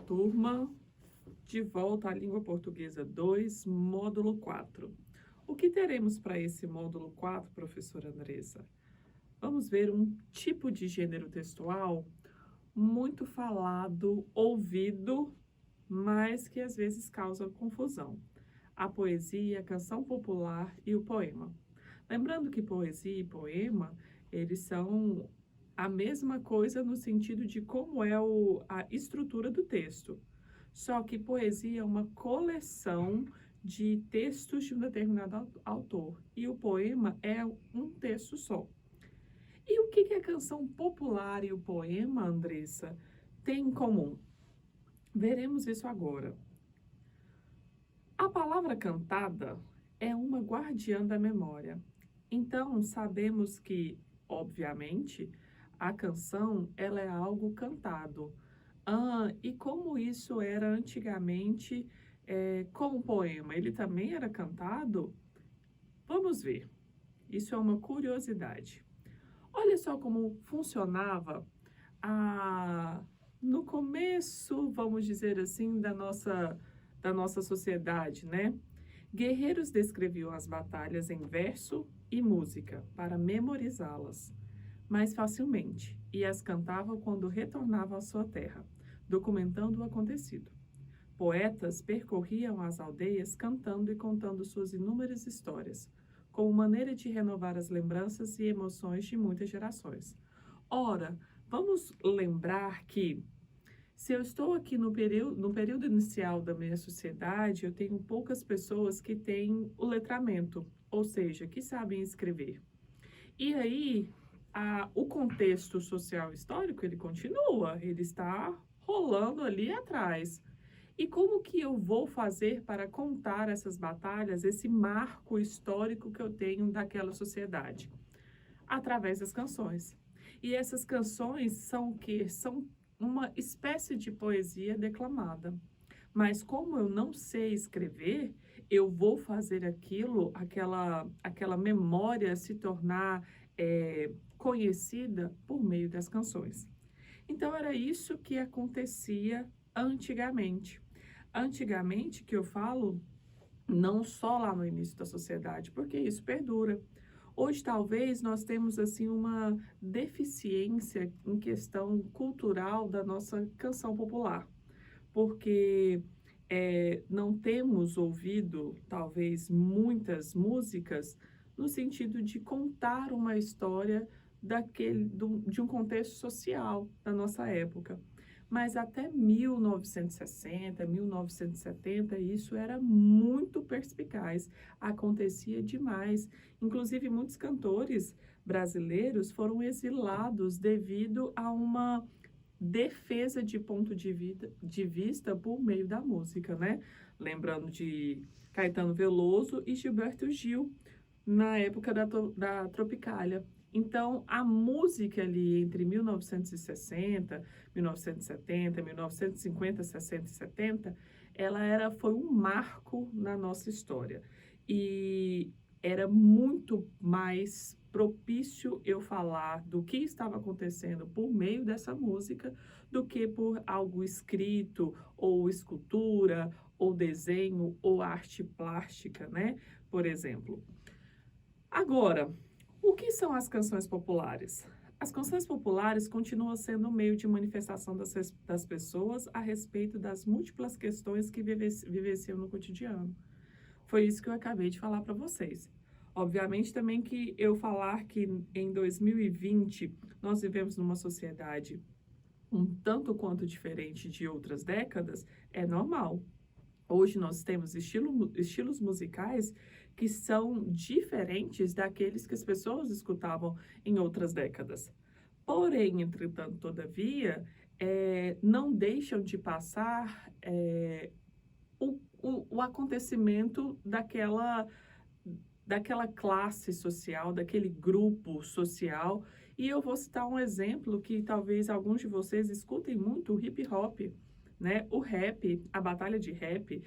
turma, de volta à Língua Portuguesa 2, módulo 4. O que teremos para esse módulo 4, professora Andressa? Vamos ver um tipo de gênero textual muito falado, ouvido, mas que às vezes causa confusão. A poesia, a canção popular e o poema. Lembrando que poesia e poema, eles são a mesma coisa no sentido de como é a estrutura do texto. Só que poesia é uma coleção de textos de um determinado autor e o poema é um texto só. E o que a canção popular e o poema, Andressa, têm em comum? Veremos isso agora. A palavra cantada é uma guardiã da memória. Então, sabemos que, obviamente, a canção ela é algo cantado. E como isso era antigamente com o poema? Ele também era cantado? Vamos ver. Isso é uma curiosidade. Olha só como funcionava no começo, vamos dizer assim, da nossa sociedade, né? Guerreiros descreviam as batalhas em verso e música para memorizá-las mais facilmente e as cantavam quando retornavam à sua terra, documentando o acontecido. Poetas percorriam as aldeias cantando e contando suas inúmeras histórias, como maneira de renovar as lembranças e emoções de muitas gerações. Ora, vamos lembrar que se eu estou aqui no período inicial da minha sociedade, eu tenho poucas pessoas que têm o letramento, ou seja, que sabem escrever. E aí, o contexto social histórico, ele continua, ele está rolando ali atrás. E como que eu vou fazer para contar essas batalhas, esse marco histórico que eu tenho daquela sociedade? Através das canções. E essas canções são o quê? São uma espécie de poesia declamada. Mas como eu não sei escrever, eu vou fazer aquela memória se tornar conhecida por meio das canções. Então era isso que acontecia antigamente. Antigamente, que eu falo, não só lá no início da sociedade, porque isso perdura. Hoje, talvez, nós temos, assim, uma deficiência em questão cultural da nossa canção popular, porque não temos ouvido, talvez, muitas músicas no sentido de contar uma história de um contexto social da nossa época. Mas até 1960, 1970, isso era muito perspicaz, acontecia demais. Inclusive, muitos cantores brasileiros foram exilados devido a uma defesa de ponto de vista por meio da música, né? Lembrando de Caetano Veloso e Gilberto Gil, na época da Tropicália. Então, a música ali entre 1960, 1970, 1950, 60 e 70, foi um marco na nossa história. E era muito mais propício eu falar do que estava acontecendo por meio dessa música do que por algo escrito, ou escultura, ou desenho, ou arte plástica, né? Por exemplo. Agora, o que são as canções populares? As canções populares continuam sendo um meio de manifestação das pessoas a respeito das múltiplas questões que vivenciam no cotidiano. Foi isso que eu acabei de falar para vocês. Obviamente também que eu falar que em 2020 nós vivemos numa sociedade um tanto quanto diferente de outras décadas é normal. Hoje nós temos estilos musicais que são diferentes daqueles que as pessoas escutavam em outras décadas. Porém, entretanto, todavia, não deixam de passar o acontecimento daquela classe social, daquele grupo social. E eu vou citar um exemplo que talvez alguns de vocês escutem muito, o hip hop. Né? O rap, a batalha de rap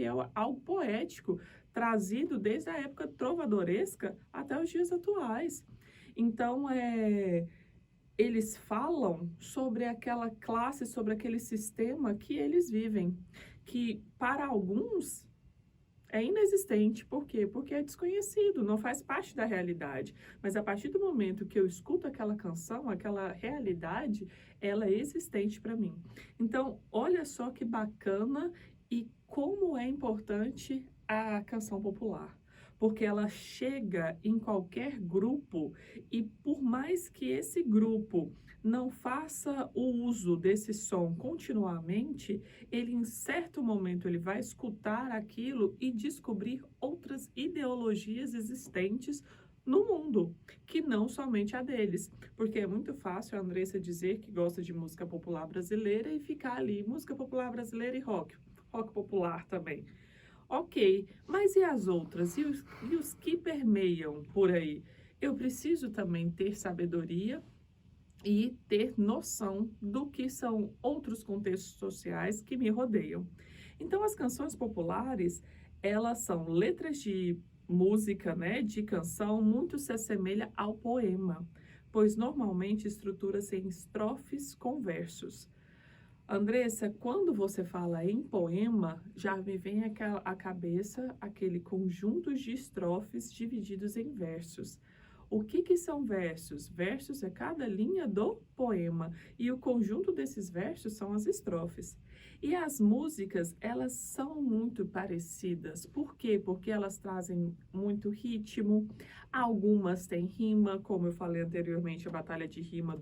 é algo poético, trazido desde a época trovadoresca até os dias atuais. Então, eles falam sobre aquela classe, sobre aquele sistema que eles vivem, que para alguns é inexistente. Por quê? Porque é desconhecido, não faz parte da realidade. Mas a partir do momento que eu escuto aquela canção, aquela realidade, ela é existente para mim. Então, olha só que bacana e como é importante a canção popular. Porque ela chega em qualquer grupo e por mais que esse grupo não faça o uso desse som continuamente, ele em certo momento ele vai escutar aquilo e descobrir outras ideologias existentes no mundo, que não somente a deles. Porque é muito fácil a Andressa dizer que gosta de música popular brasileira e ficar ali, música popular brasileira e rock popular também. Ok, mas e as outras? E os que permeiam por aí? Eu preciso também ter sabedoria e ter noção do que são outros contextos sociais que me rodeiam. Então, as canções populares, elas são letras de música, né, de canção, muito se assemelha ao poema, pois normalmente estrutura-se em estrofes com versos. Andressa, quando você fala em poema, já me vem à cabeça aquele conjunto de estrofes divididos em versos. O que são versos? Versos é cada linha do poema e o conjunto desses versos são as estrofes. E as músicas, elas são muito parecidas. Por quê? Porque elas trazem muito ritmo, algumas têm rima, como eu falei anteriormente, a batalha de rima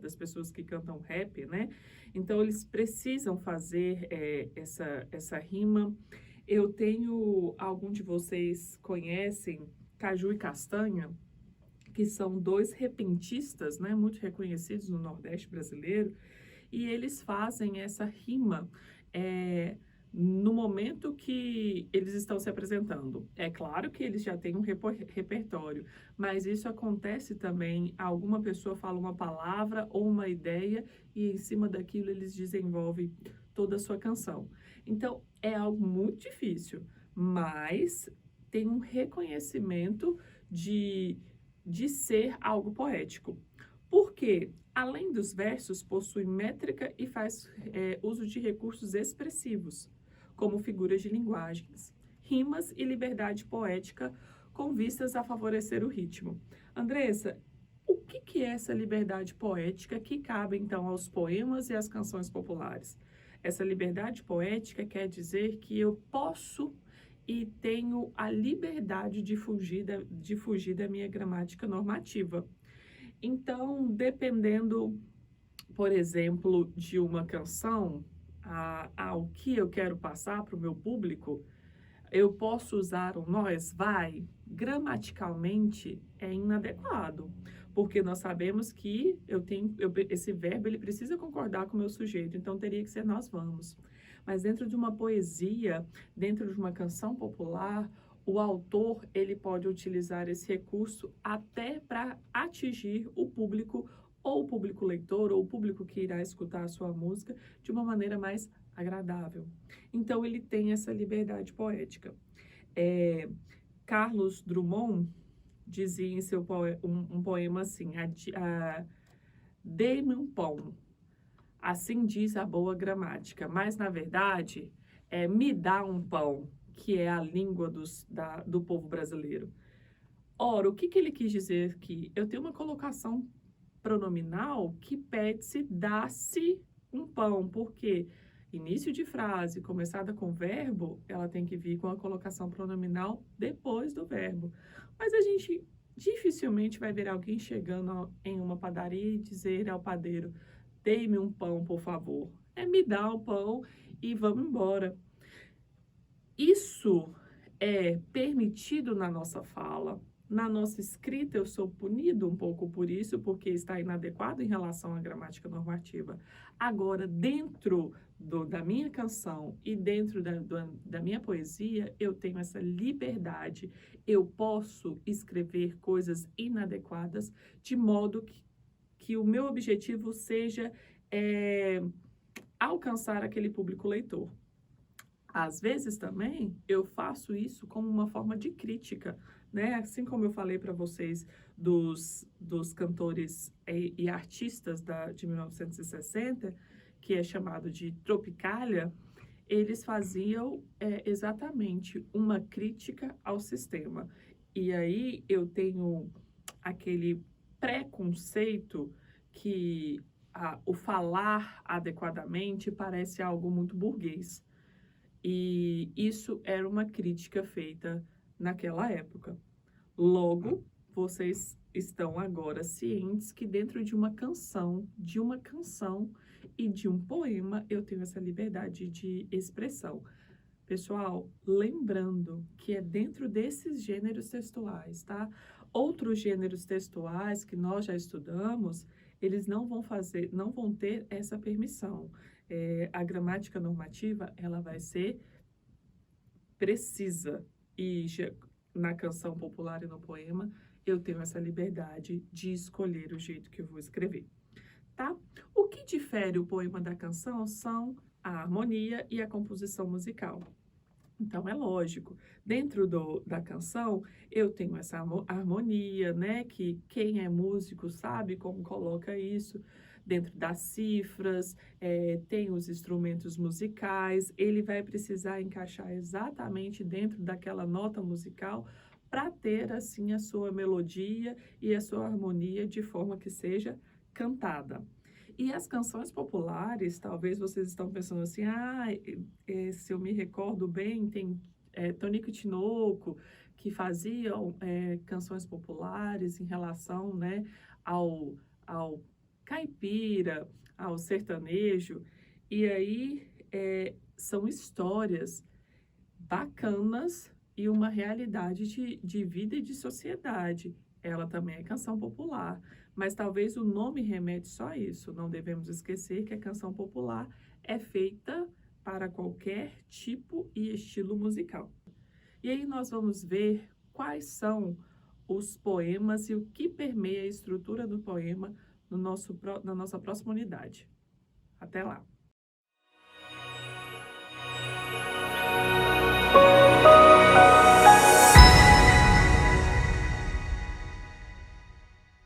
das pessoas que cantam rap, né? Então, eles precisam fazer essa rima. Eu tenho, algum de vocês conhecem Caju e Castanha, que são dois repentistas, né, muito reconhecidos no Nordeste brasileiro, e eles fazem essa rima no momento que eles estão se apresentando. É claro que eles já têm um repertório, mas isso acontece também, alguma pessoa fala uma palavra ou uma ideia e em cima daquilo eles desenvolvem toda a sua canção. Então, é algo muito difícil, mas tem um reconhecimento de ser algo poético. Porque, além dos versos, possui métrica e faz uso de recursos expressivos, como figuras de linguagens, rimas e liberdade poética com vistas a favorecer o ritmo. Andressa, o que é essa liberdade poética que cabe, então, aos poemas e às canções populares? Essa liberdade poética quer dizer que eu posso e tenho a liberdade de fugir da minha gramática normativa. Então, dependendo, por exemplo, de uma canção, ao que eu quero passar para o meu público, eu posso usar o nós, vai, gramaticalmente é inadequado, porque nós sabemos que esse verbo ele precisa concordar com o meu sujeito, então teria que ser nós vamos. Mas dentro de uma poesia, dentro de uma canção popular, o autor ele pode utilizar esse recurso até para atingir o público, ou o público leitor, ou o público que irá escutar a sua música de uma maneira mais agradável. Então, ele tem essa liberdade poética. Carlos Drummond dizia em seu um poema assim, dê-me um pão, assim diz a boa gramática, mas, na verdade, me dá um pão, que é a língua do povo brasileiro. Ora, o que ele quis dizer aqui? Eu tenho uma colocação pronominal que pede-se dá-se um pão, porque início de frase começada com verbo, ela tem que vir com a colocação pronominal depois do verbo. Mas a gente dificilmente vai ver alguém chegando em uma padaria e dizer ao padeiro, dê-me um pão, por favor. Me dá o pão e vamos embora. Isso é permitido na nossa fala. Na nossa escrita, eu sou punido um pouco por isso, porque está inadequado em relação à gramática normativa. Agora, dentro da minha canção e dentro da minha poesia, eu tenho essa liberdade. Eu posso escrever coisas inadequadas, de modo que o meu objetivo seja alcançar aquele público leitor. Às vezes também eu faço isso como uma forma de crítica, né? Assim como eu falei para vocês dos cantores e artistas de 1960, que é chamado de Tropicália, eles faziam exatamente uma crítica ao sistema. E aí eu tenho aquele preconceito que o falar adequadamente parece algo muito burguês. E isso era uma crítica feita naquela época. Logo, vocês estão agora cientes que dentro de uma canção e de um poema, eu tenho essa liberdade de expressão. Pessoal, lembrando que é dentro desses gêneros textuais, tá? Outros gêneros textuais que nós já estudamos, eles não vão ter essa permissão. A gramática normativa, ela vai ser precisa. E na canção popular e no poema, eu tenho essa liberdade de escolher o jeito que eu vou escrever, tá? O que difere o poema da canção são a harmonia e a composição musical. Então, é lógico, dentro da canção, eu tenho essa harmonia, né? Que quem é músico sabe como coloca isso dentro das cifras, tem os instrumentos musicais, ele vai precisar encaixar exatamente dentro daquela nota musical para ter, assim, a sua melodia e a sua harmonia de forma que seja cantada. E as canções populares, talvez vocês estão pensando assim, se eu me recordo bem, tem Tonico e Tinoco, que faziam canções populares em relação, né, ao caipira, ao sertanejo, e aí são histórias bacanas e uma realidade de vida e de sociedade. Ela também é canção popular, mas talvez o nome remete só a isso. Não devemos esquecer que a canção popular é feita para qualquer tipo e estilo musical. E aí nós vamos ver quais são os poemas e o que permeia a estrutura do poema no na nossa próxima unidade. Até lá!